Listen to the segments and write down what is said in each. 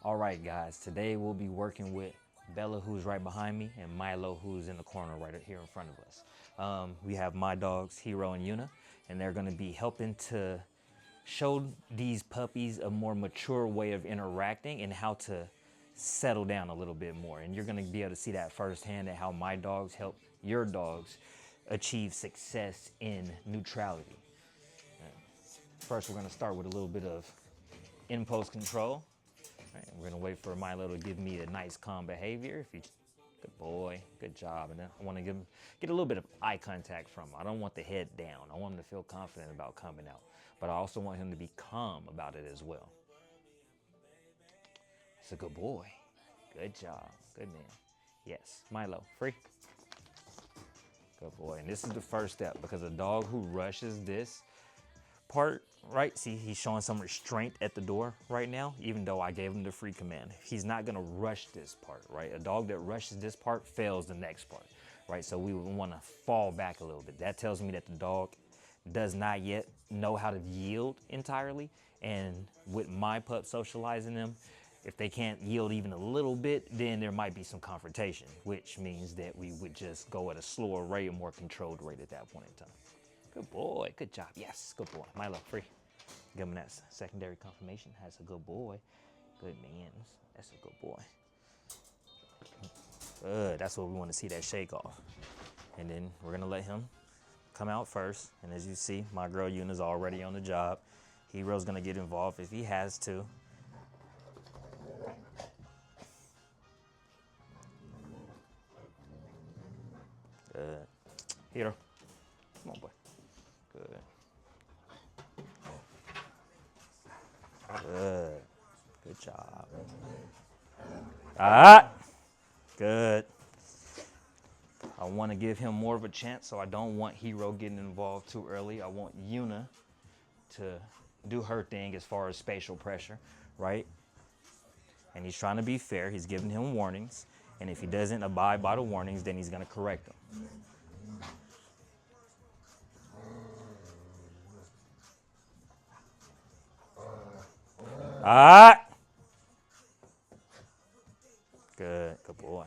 All right, guys, today we'll be working with Bella, who's right behind me, and Milo, who's in the corner right here in front of us. We have my dogs, Hero and Yuna, and they're going to be helping to show these puppies a more mature way of interacting and how to settle down a little bit more. And you're going to be able to see that firsthand, at how my dogs help your dogs achieve success in neutrality. First, we're going to start with a little bit of impulse control. Right, we're gonna wait for Milo to give me a nice calm behavior. If he, good boy, good job. And then I want to get a little bit of eye contact from him. I don't want the head down. I want him to feel confident about coming out, but I also want him to be calm about it as well. It's a good boy. Good job. Good man. Yes, Milo, free. Good boy. And this is the first step, because a dog who rushes this part, right? See, he's showing some restraint at the door right now, even though I gave him the free command. He's not gonna rush this part, right? A dog that rushes this part fails the next part, right? So we would wanna fall back a little bit. That tells me that the dog does not yet know how to yield entirely. And with my pup socializing them, if they can't yield even a little bit, then there might be some confrontation, which means that we would just go at a slower rate, a more controlled rate at that point in time. Good boy, good job. Yes, good boy. Milo, free. Give him that secondary confirmation. That's a good boy. Good man. That's a good boy. Good. That's what we want to see, that shake off. And then we're gonna let him come out first. And as you see, my girl Yuna's already on the job. Hero's gonna get involved if he has to. Good. Hero. Come on, boy. Good. Good. Good job. Ah, good. I want to give him more of a chance, so I don't want Hero getting involved too early. I want Yuna to do her thing as far as spatial pressure, right? And he's trying to be fair. He's giving him warnings. And if he doesn't abide by the warnings, then he's going to correct them. Ah! Good. Good boy.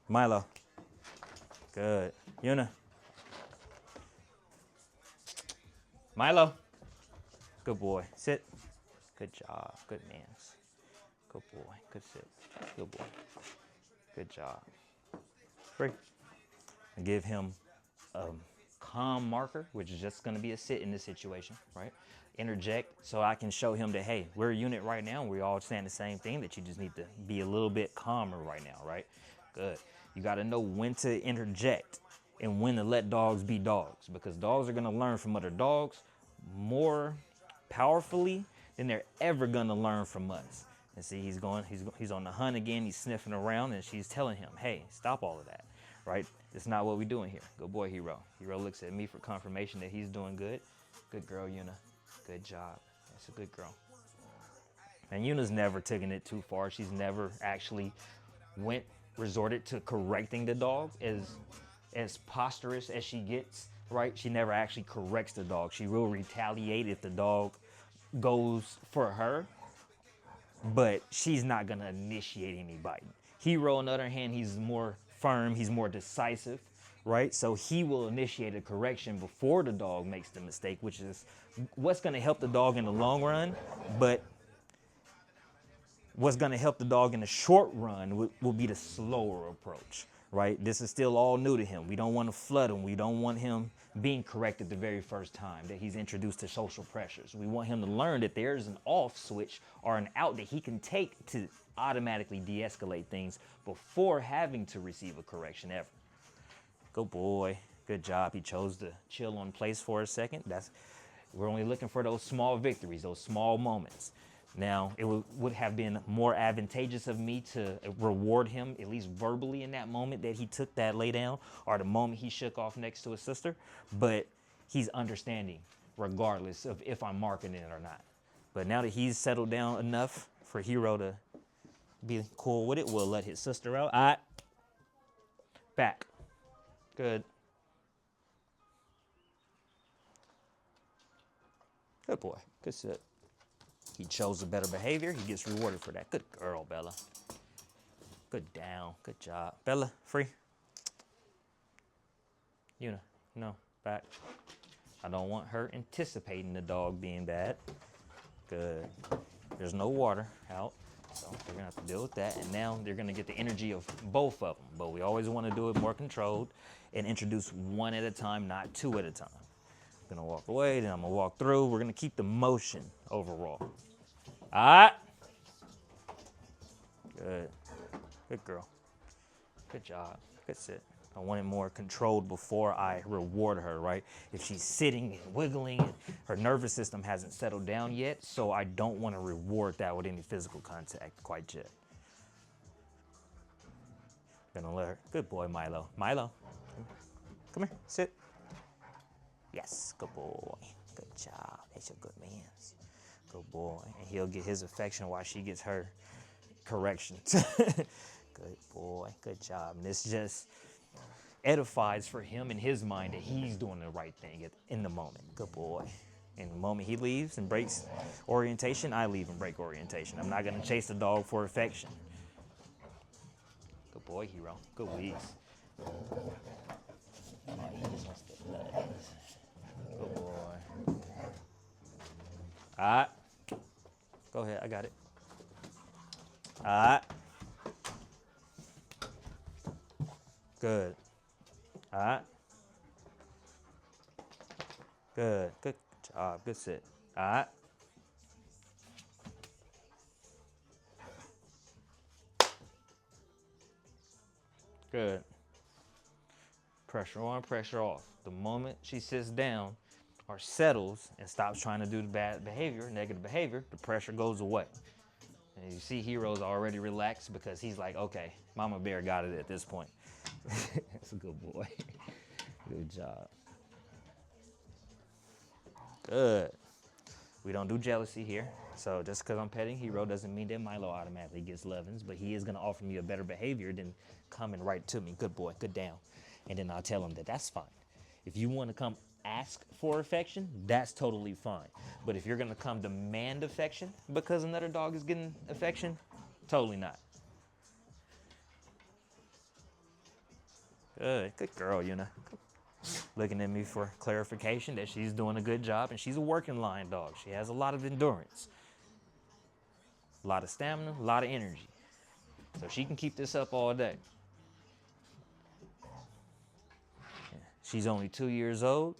Milo. Good. Yuna. Milo. Good boy. Sit. Good job. Good man. Good boy. Good sit. Good boy. Good job. Free. And give him a calm marker, which is just going to be a sit in this situation, right? Interject so I can show him that, hey, we're a unit right now. We all saying the same thing, that you just need to be a little bit calmer right now, right? Good. You got to know when to interject and when to let dogs be dogs, because dogs are going to learn from other dogs more powerfully than they're ever going to learn from us. And see, he's on the hunt again. He's sniffing around, and she's telling him, hey, stop all of that, right? It's not what we're doing here. Good boy, Hero. Hero looks at me for confirmation that he's doing good. Good girl, Yuna. Good job. That's a good girl. And Yuna's never taken it too far. She's never actually resorted to correcting the dog. As posturous as she gets, right? She never actually corrects the dog. She will retaliate if the dog goes for her, but she's not gonna initiate any biting. Hero, on the other hand, he's more firm, he's more decisive, right? So he will initiate a correction before the dog makes the mistake, which is what's gonna help the dog in the long run, but what's gonna help the dog in the short run will be the slower approach, right? This is still all new to him. We don't want to flood him. We don't want him being corrected the very first time that he's introduced to social pressures. We want him to learn that there's an off switch or an out that he can take to automatically de-escalate things before having to receive a correction ever. Good boy. Good job. He chose to chill on place for a second. We're only looking for those small victories, those small moments. Now, it would have been more advantageous of me to reward him, at least verbally, in that moment that he took that lay down, or the moment he shook off next to his sister, but he's understanding regardless of if I'm marking it or not. But now that he's settled down enough for Hero to be cool with it, we'll let his sister out. All right. Back. Good. Good boy. Good sit. He chose a better behavior. He gets rewarded for that. Good girl, Bella. Good down. Good job. Bella, free. Una, no, back. I don't want her anticipating the dog being bad. Good. There's no water out, so they're gonna have to deal with that. And now they're gonna get the energy of both of them. But we always want to do it more controlled and introduce one at a time, not two at a time. I'm gonna walk away, then I'm gonna walk through. We're gonna keep the motion overall. All right. Good. Good girl. Good job. Good sit. I want it more controlled before I reward her, right? If she's sitting and wiggling, and her nervous system hasn't settled down yet, so I don't want to reward that with any physical contact quite yet. Gonna let her. Good boy, Milo. Milo, come here, sit. Yes, good boy. Good job. That's a good man. Good boy. And he'll get his affection while she gets her corrections. Good boy. Good job. And this just edifies for him in his mind that he's doing the right thing in the moment. Good boy. In the moment he leaves and breaks orientation, I leave and break orientation. I'm not going to chase the dog for affection. Good boy, Hero. Good wheeze. Oh, he just wants to blood. Good boy. All right. Go ahead. I got it. All right. Good. All right. Good. Good job. Good sit. All right. Good. Pressure on, pressure off. The moment she sits down or settles and stops trying to do the bad behavior, negative behavior, the pressure goes away. And you see Hero's already relaxed because he's like, okay, Mama Bear got it at this point. That's a good boy. Good job. Good. We don't do jealousy here. So just because I'm petting Hero doesn't mean that Milo automatically gets lovins, but he is going to offer me a better behavior than coming right to me. Good boy, good down. And then I'll tell him that that's fine. If you want to come ask for affection, that's totally fine. But if you're going to come demand affection because another dog is getting affection, totally not. Good. Good girl, Una. Looking at me for clarification that she's doing a good job, and she's a working line dog. She has a lot of endurance, a lot of stamina, a lot of energy. So she can keep this up all day. She's only 2 years old,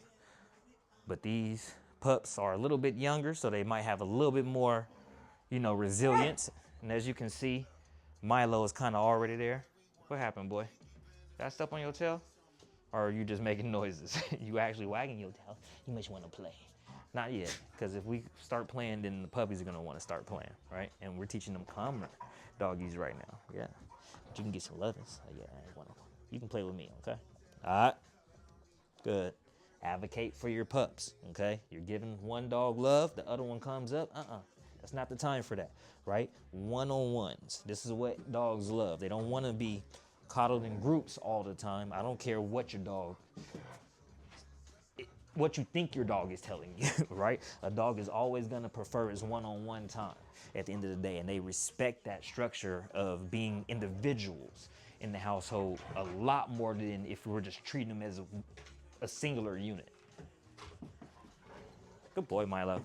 but these pups are a little bit younger, so they might have a little bit more, resilience. And as you can see, Milo is kind of already there. What happened, boy? Got stuff on your tail? Or are you just making noises? You actually wagging your tail? You must want to play. Not yet, because if we start playing, then the puppies are going to want to start playing, right? And we're teaching them calmer doggies right now, yeah. But you can get some lovins. Yeah, you can play with me, okay? All right. Good. Advocate for your pups, okay? You're giving one dog love, the other one comes up, That's not the time for that, right? One-on-ones. This is what dogs love. They don't want to be coddled in groups all the time. I don't care what what you think your dog is telling you, right? A dog is always going to prefer his one-on-one time at the end of the day, and they respect that structure of being individuals in the household a lot more than if we were just treating them as a singular unit. Good boy, Milo.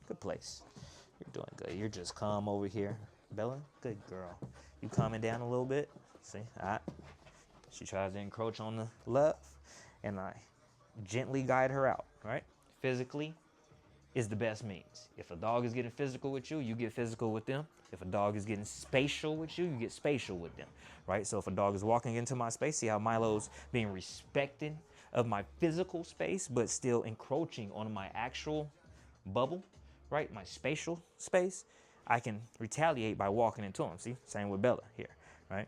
Good place. You're doing good. You're just calm over here. Bella, good girl. You calming down a little bit? See, she tries to encroach on the love, and I gently guide her out, right? Physically is the best means. If a dog is getting physical with you, you get physical with them. If a dog is getting spatial with you, you get spatial with them, right? So if a dog is walking into my space, see how Milo's being respected of my physical space, but still encroaching on my actual bubble, right? My spatial space. I can retaliate by walking into him. See, same with Bella here, right?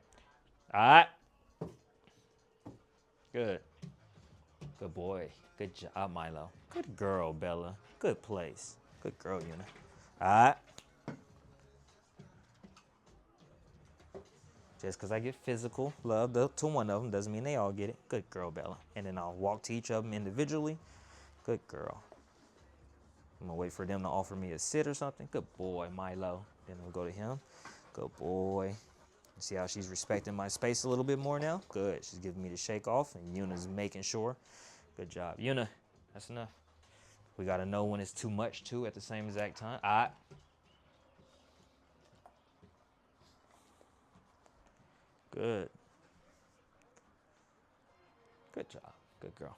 All right. Good. Good boy. Good job, Milo. Good girl, Bella. Good place. Good girl, Una. All right. Just because I get physical love to one of them doesn't mean they all get it. Good girl, Bella. And then I'll walk to each of them individually. Good girl. I'm gonna wait for them to offer me a sit or something. Good boy, Milo. Then we'll go to him. Good boy. See how she's respecting my space a little bit more now? Good. She's giving me the shake off, and Yuna's making sure. Good job. Yuna, that's enough. We gotta know when it's too much too at the same exact time. All right. Good. Good job. Good girl.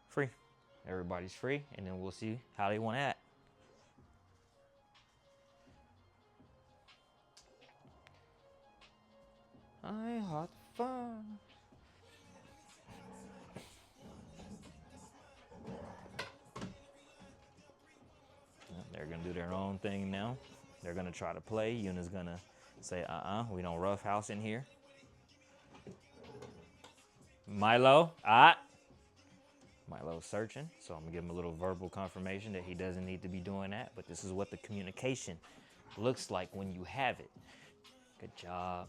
Free. Everybody's free, and then we'll see how they want to act. I had fun. They're gonna do their own thing now. They're gonna try to play. Yuna's gonna say, we don't rough house in here. Milo, Milo's searching, so I'm gonna give him a little verbal confirmation that he doesn't need to be doing that, but this is what the communication looks like when you have it. Good job.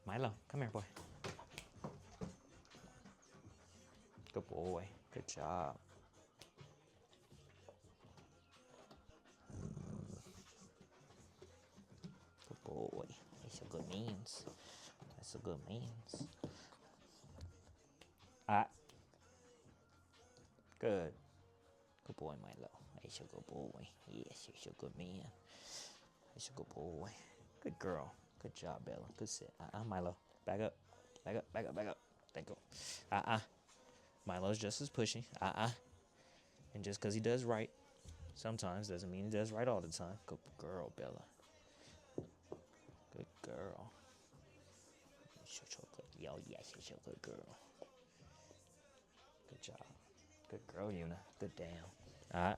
Milo, come here, boy. Good boy. Good job. Good boy. That's a good means. That's a good means. Good. Good boy, Milo. That's a good boy. Yes, you're a good man. That's a good boy. Good girl. Good job, Bella. Good sit. Milo. Back up. Back up, back up, back up. Thank you. Milo's just as pushy. And just because he does right sometimes doesn't mean he does right all the time. Good girl, Bella. Good girl. Yo, yes, you're a good girl. Good job. Good girl, Yuna. Good down.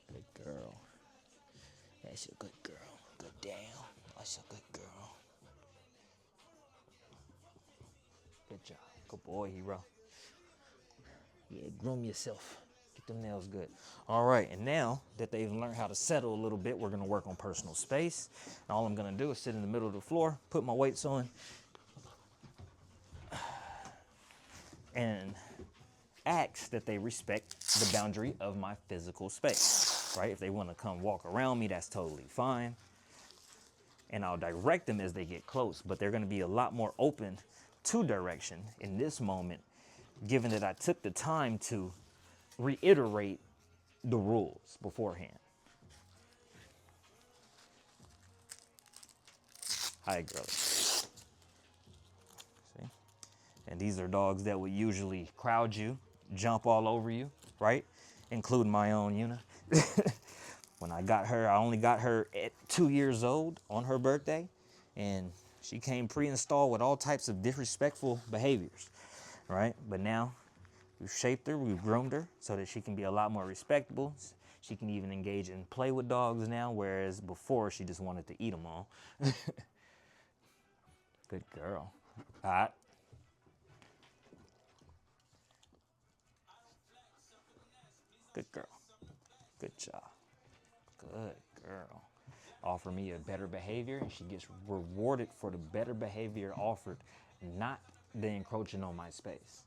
Good girl. That's a good girl. Good down. That's a good girl. Good job. Good boy, hero. Yeah, groom yourself. Get them nails good. All right, and now that they've learned how to settle a little bit, we're gonna work on personal space. And all I'm gonna do is sit in the middle of the floor, put my weights on, and ask that they respect the boundary of my physical space, right? If they wanna come walk around me, that's totally fine. And I'll direct them as they get close, but they're gonna be a lot more open to direction in this moment, given that I took the time to reiterate the rules beforehand. Hi, girlie. See? And these are dogs that would usually crowd you, jump all over you, right? Including my own Yuna. When I got her, I only got her at 2 years old on her birthday, and she came pre-installed with all types of disrespectful behaviors, right? But now we've shaped her, we've groomed her so that she can be a lot more respectable. She can even engage and play with dogs now, whereas before she just wanted to eat them all. Good girl. All right. Good girl. Good job. Good girl. Offer me a better behavior, and she gets rewarded for the better behavior offered, not the encroaching on my space.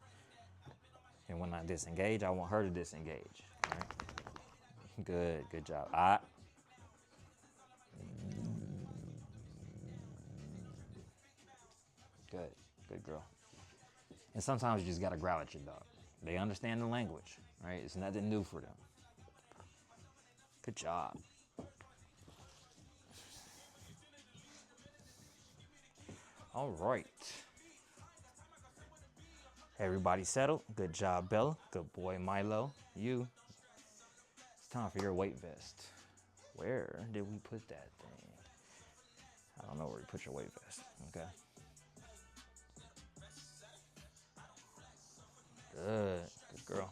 And when I disengage, I want her to disengage. Right? Good job. Good girl. And sometimes you just gotta growl at your dog. They understand the language, right? It's nothing new for them. Good job. All right. Everybody settled. Good job, Bella. Good boy, Milo. You. It's time for your weight vest. Where did we put that thing? I don't know where you put your weight vest. Okay. Good girl.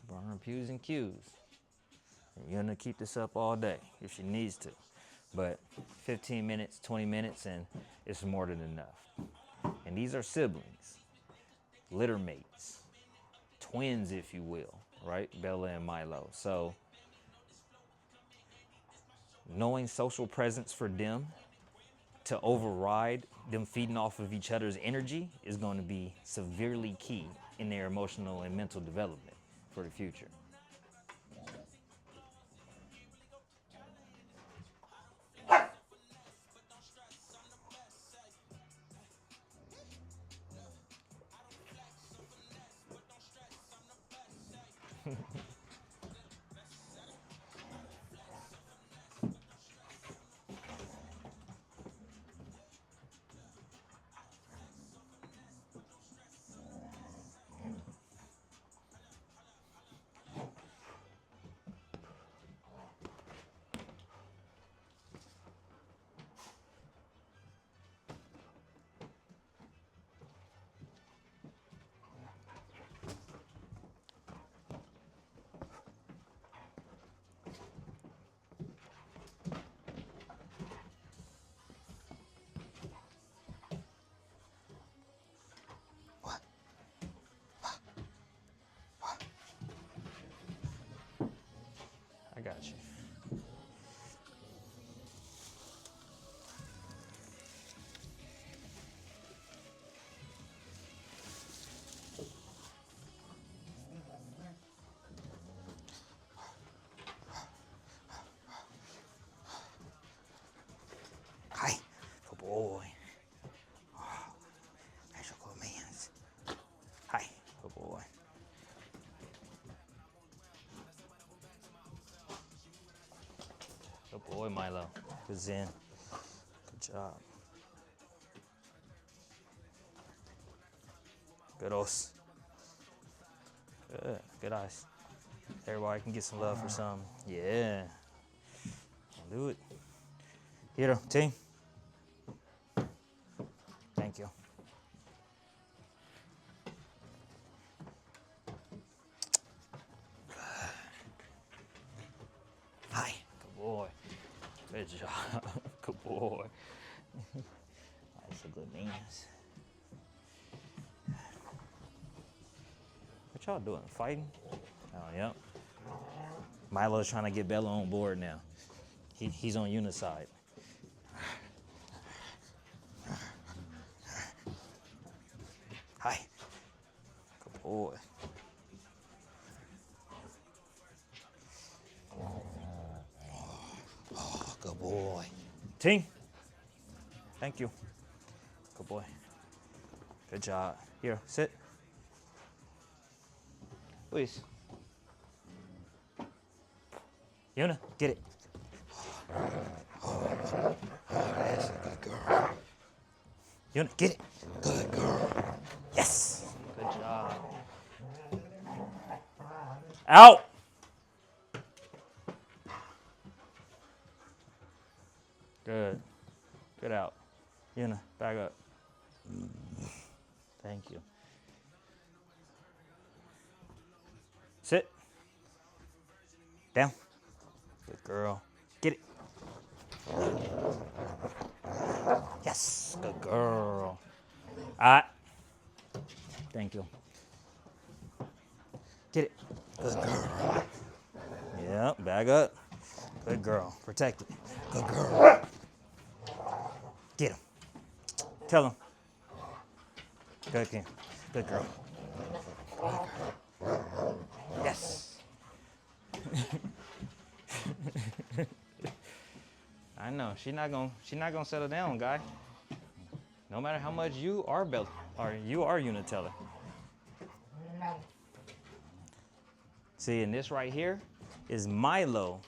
Burn her P's and Q's. And you're gonna keep this up all day if she needs to. But 15 minutes, 20 minutes, and it's more than enough. And these are siblings, litter mates, twins, if you will, right? Bella and Milo. So knowing social presence for them to override them feeding off of each other's energy is going to be severely key in their emotional and mental development for the future. I got you. Hi. Good boy. Oh, that's a good man's. Hi. Good boy. Good boy, Milo. Good Zen. Good job. Good os. Good. Good eyes. Everybody can get some love for something. Yeah. Do it. Hero, team. Thank you. Hi. Good boy. Good job. Good boy. That's a good man. What y'all doing? Fighting? Oh, yep. Milo's trying to get Bella on board now. He's on Yuna's side. Hi. Good boy. Oh, good boy. Team. Thank you. Good boy. Good job. Here, sit. Please. Yuna, get it. Oh, that's a good girl. Yuna, get it. Good girl. Yes. Good job. Out. Good. Good out. Yuna, back up. Thank you. Sit. Down. Good girl. Get it. Yes. Good girl. All right. Thank you. Get it. Good girl. Yep. Back up. Good girl. Protect it. Good girl. Get him. Tell him. Good kid. Good girl. Yes. I know. She's not gonna settle down, guy. No matter how much you are Uniteller. See, and this right here is Milo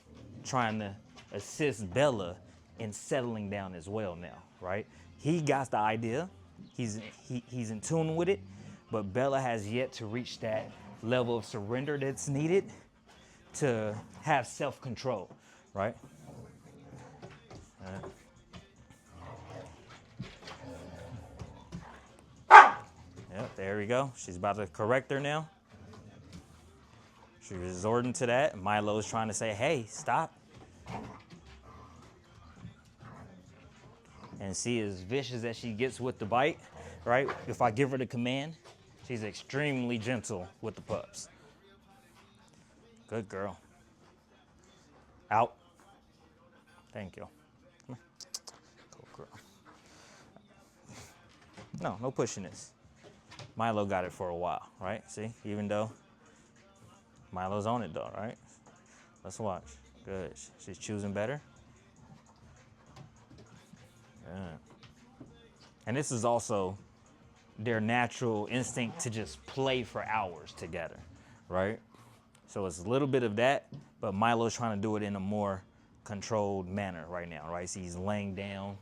trying to assist Bella in settling down as well now, right? He got the idea. He's in tune with it, but Bella has yet to reach that level of surrender that's needed to have self-control, right? Yep, there we go. She's about to correct her now. She's resorting to that. Milo is trying to say, hey, stop. And see, as vicious as she gets with the bite, right? If I give her the command, she's extremely gentle with the pups. Good girl. Out. Thank you. Come here. Cool girl. No pushing this. Milo got it for a while, right? See, even though Milo's on it though, right? Let's watch. Good. She's choosing better. Good. And this is also their natural instinct to just play for hours together, right? So it's a little bit of that, but Milo's trying to do it in a more controlled manner right now, right? So he's laying down,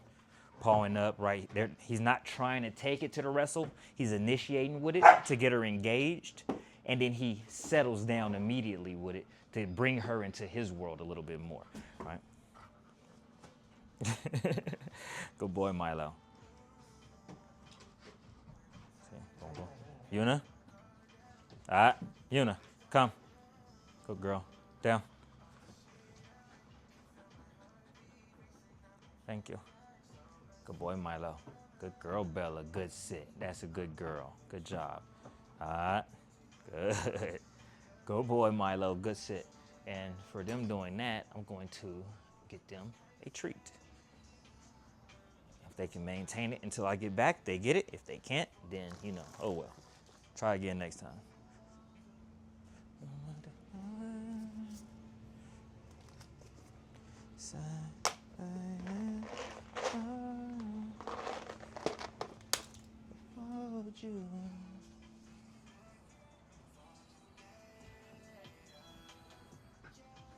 pawing up, right? There, he's not trying to take it to the wrestle. He's initiating with it to get her engaged, and then he settles down immediately with it to bring her into his world a little bit more, right? Good boy, Milo. Yuna? All right, Yuna, come. Good girl. Down. Thank you. Good boy, Milo. Good girl, Bella. Good sit. That's a good girl. Good job. All right. Good. Good boy, Milo. Good sit. And for them doing that, I'm going to get them a treat. If they can maintain it until I get back, they get it. If they can't, then, you know, oh well. Try again next time.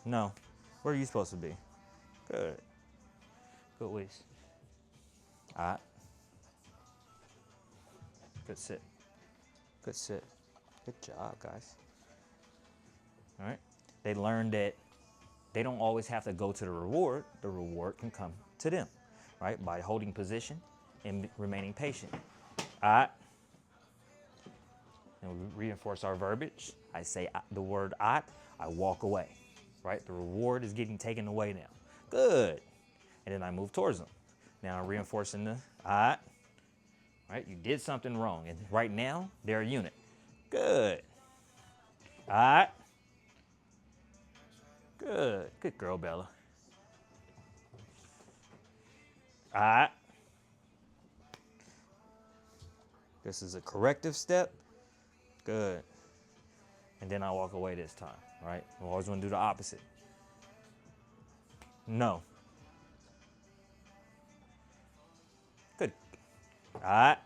No. Where are you supposed to be? Good. Good ways. All right. Good sit. Good sit. Good job, guys. All right. They learned that they don't always have to go to the reward. The reward can come to them, right? By holding position and remaining patient. All right. And we reinforce our verbiage. I say the word I walk away, right? The reward is getting taken away now. Good. And then I move towards them. Now I'm reinforcing the I, right? You did something wrong. And right now, they're a unit. Good. All right. Good. Good girl, Bella. All right. This is a corrective step. Good. And then I walk away this time, right? I always want to do the opposite. No. Good. All right.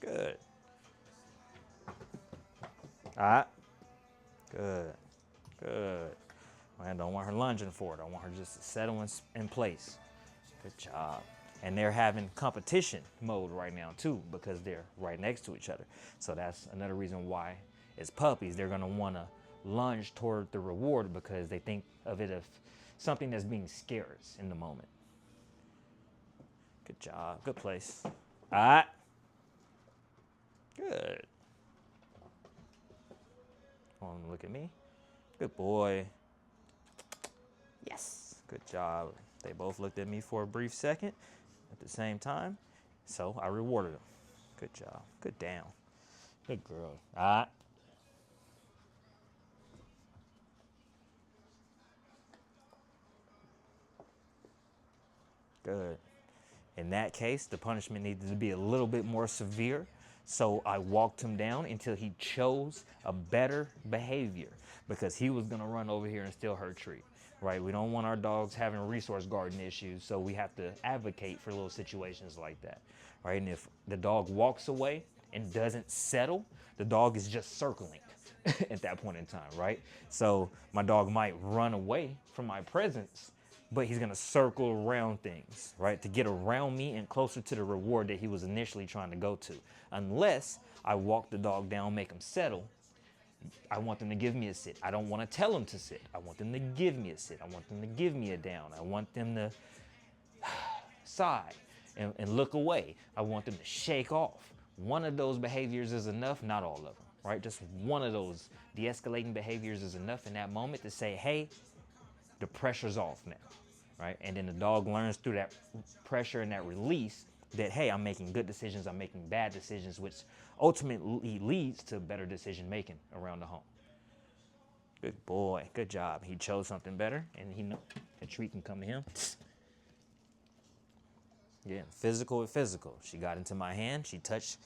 Good. All right. Good. Good. I don't want her lunging for it. I want her just to settle in place. Good job. And they're having competition mode right now too, because they're right next to each other. So that's another reason why, as puppies, they're gonna want to lunge toward the reward because they think of it as something that's being scarce in the moment. Good job. Good place. All right. Good. Want to look at me? Good boy. Yes. Good job. They both looked at me for a brief second at the same time, so I rewarded them. Good job. Good down. Good girl. All right. Good. In that case, the punishment needed to be a little bit more severe, so I walked him down until he chose a better behavior because he was going to run over here and steal her treat, right? We don't want our dogs having resource guarding issues, so we have to advocate for little situations like that, right? And if the dog walks away and doesn't settle, the dog is just circling at that point in time, right? So my dog might run away from my presence, but he's gonna circle around things, right? To get around me and closer to the reward that he was initially trying to go to. Unless I walk the dog down, make him settle, I want them to give me a sit. I don't want to tell them to sit. I want them to give me a sit. I want them to give me a down. I want them to sigh and look away. I want them to shake off. One of those behaviors is enough, not all of them, right? Just one of those de-escalating behaviors is enough in that moment to say, hey, the pressure's off now, right? And then the dog learns through that pressure and that release that, hey, I'm making good decisions, I'm making bad decisions, which ultimately leads to better decision making around the home. Good boy, good job. He chose something better, and he know a treat can come to him. Yeah, physical with physical. She got into my hand. She touched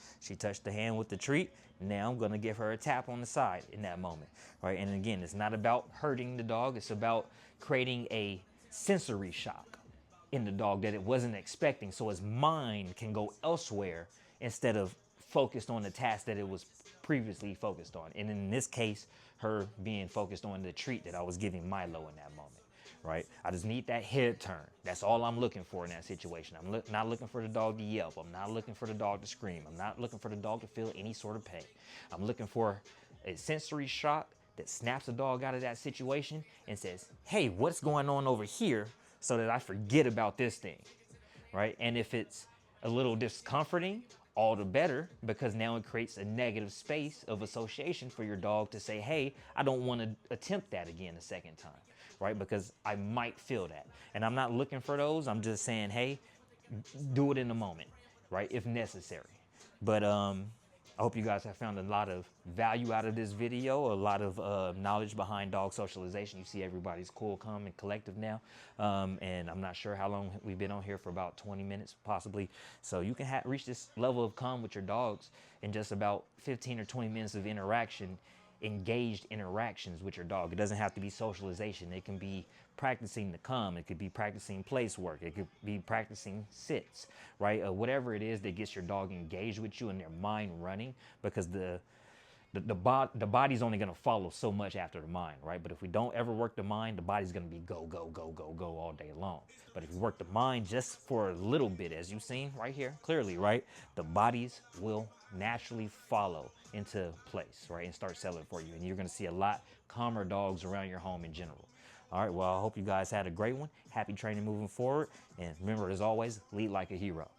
the hand with the treat. Now I'm gonna give her a tap on the side in that moment, right? And again, it's not about hurting the dog. It's about creating a sensory shock in the dog that it wasn't expecting, so his mind can go elsewhere instead of focused on the task that it was previously focused on. And in this case, her being focused on the treat that I was giving Milo in that moment, right? I just need that head turn. That's all I'm looking for in that situation. I'm not looking for the dog to yelp. I'm not looking for the dog to scream. I'm not looking for the dog to feel any sort of pain. I'm looking for a sensory shock that snaps the dog out of that situation and says, hey, what's going on over here, so that I forget about this thing, right? And if it's a little discomforting, all the better, because now it creates a negative space of association for your dog to say, hey, I don't want to attempt that again a second time, right? Because I might feel that. And I'm not looking for those. I'm just saying, hey, do it in the moment, right? If necessary. But I hope you guys have found a lot of value out of this video, a lot of knowledge behind dog socialization. You see everybody's cool, calm, and collective now. And I'm not sure how long we've been on here for, about 20 minutes possibly. So you can reach this level of calm with your dogs in just about 15 or 20 minutes of interaction, engaged interactions with your dog. It doesn't have to be socialization. It can be practicing the calm. It could be practicing place work. It could be practicing sits, right? Whatever it is that gets your dog engaged with you and their mind running, because the body's only going to follow so much after the mind, right? But if we don't ever work the mind, the body's going to be go, go, go, go, go all day long. But if we work the mind just for a little bit, as you've seen right here, clearly, right? The bodies will naturally follow into place, right? And start selling for you. And you're going to see a lot calmer dogs around your home in general. All right, well, I hope you guys had a great one. Happy training moving forward. And remember, as always, lead like a hero.